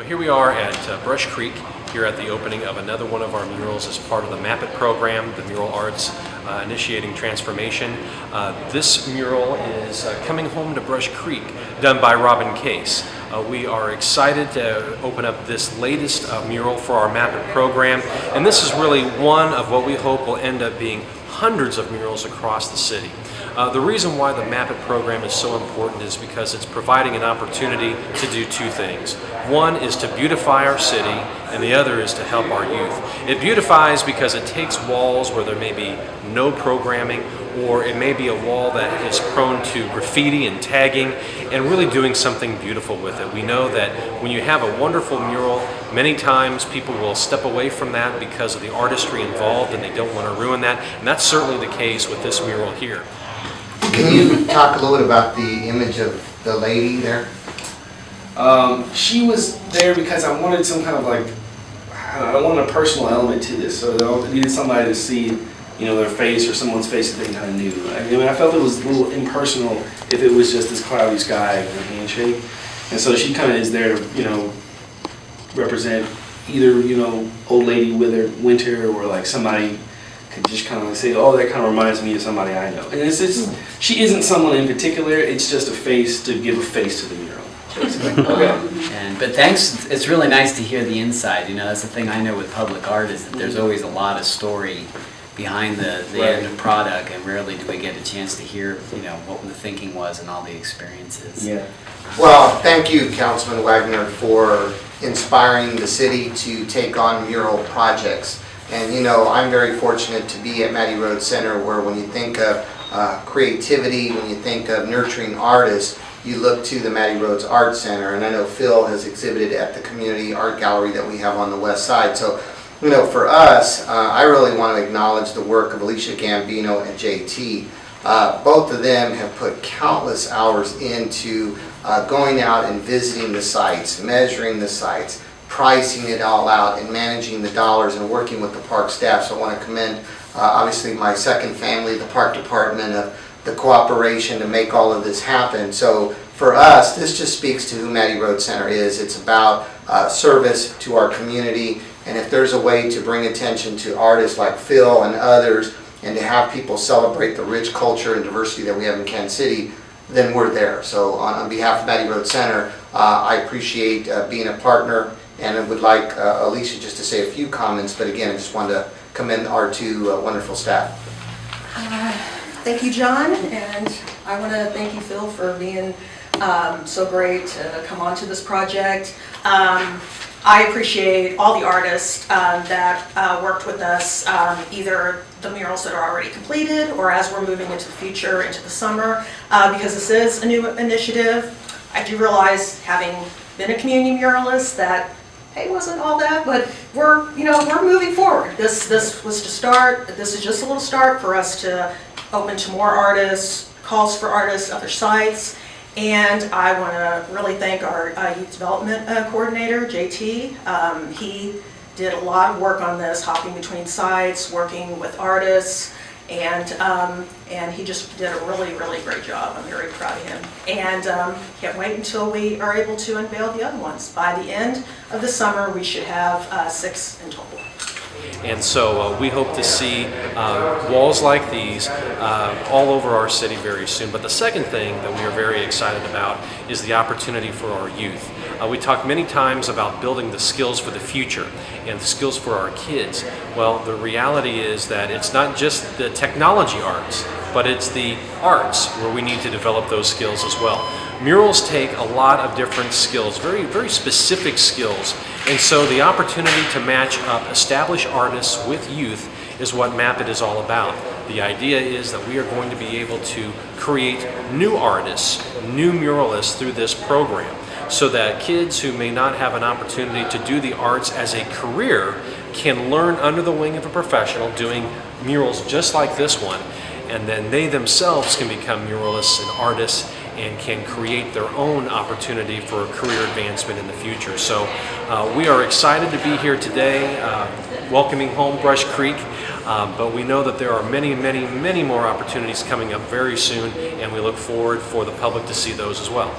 Well, here we are at Brush Creek, here at the opening of another one of our murals as part of the MAPIT program, the Mural Arts Initiating Transformation. This mural is Coming Home to Brush Creek, done by Robin Case. We are excited to open up this latest mural for our MAPIT program, and this is really one of what we hope will end up being hundreds of murals across the city. The reason why the MAPIT program is so important is because it's providing an opportunity to do two things. One is to beautify our city, and the other is to help our youth. It beautifies because it takes walls where there may be no programming, or it may be a wall that is prone to graffiti and tagging, and really doing something beautiful with it. We know that when you have a wonderful mural, many times people will step away from that because of the artistry involved, and they don't want to ruin that, and that's certainly the case with this mural here. Can you talk a little bit about the image of the lady there? She was there because I wanted some kind of I wanted a personal element to this. So I needed somebody to see, their face or someone's face that they kind of knew. I felt it was a little impersonal if it was just this cloudy sky and a handshake. And so she kind of is there to, represent either, old lady winter or like somebody could just kind of say, oh, that kind of reminds me of somebody I know. And she isn't someone in particular, it's just a face to give a face to the mural. Okay. But thanks, it's really nice to hear the inside. That's the thing I know with public art is that there's always a lot of story behind the end product, and rarely do we get a chance to hear, what the thinking was and all the experiences. Yeah. Well, thank you, Councilman Wagner, for inspiring the city to take on mural projects. And I'm very fortunate to be at Mattie Rhodes Center, where when you think of creativity, when you think of nurturing artists, you look to the Mattie Rhodes Art Center. And I know Phil has exhibited at the community art gallery that we have on the west side. So, for us, I really want to acknowledge the work of Alicia Gambino and JT. Both of them have put countless hours into going out and visiting the sites, measuring the sites, pricing it all out, and managing the dollars and working with the park staff. So I want to commend obviously my second family, the park department, of the cooperation to make all of this happen. So for us, this just speaks to who Mattie Rhodes Center is. It's about service to our community, and if there's a way to bring attention to artists like Phil and others, and to have people celebrate the rich culture and diversity that we have in Kansas City, then we're there. So on behalf of Mattie Rhodes Center, I appreciate being a partner, and I would like Alicia just to say a few comments, but again, I just wanted to commend our two wonderful staff. Thank you, John, and I want to thank you, Phil, for being so great to come on to this project. I appreciate all the artists that worked with us, either the murals that are already completed or as we're moving into the future, into the summer, because this is a new initiative. I do realize, having been a community muralist, that hey, wasn't all that, but we're moving forward. This was to start. This is just a little start for us to open to more artists, calls for artists, other sites. And I want to really thank our youth development coordinator, JT. He did a lot of work on this, hopping between sites, working with artists, and he just did a really, really great job. I'm very proud of him. And can't wait until we are able to unveil the other ones. By the end of the summer, we should have 6 in total. And so we hope to see walls like these all over our city very soon. But the second thing that we are very excited about is the opportunity for our youth. We talk many times about building the skills for the future and the skills for our kids. Well, the reality is that it's not just the technology arts, but it's the arts where we need to develop those skills as well. Murals take a lot of different skills, very, very specific skills. And so the opportunity to match up established artists with youth is what MAPIT is all about. The idea is that we are going to be able to create new artists, new muralists through this program, so that kids who may not have an opportunity to do the arts as a career can learn under the wing of a professional doing murals just like this one, and then they themselves can become muralists and artists and can create their own opportunity for a career advancement in the future. So we are excited to be here today, welcoming home Brush Creek, but we know that there are many, many, many more opportunities coming up very soon, and we look forward for the public to see those as well.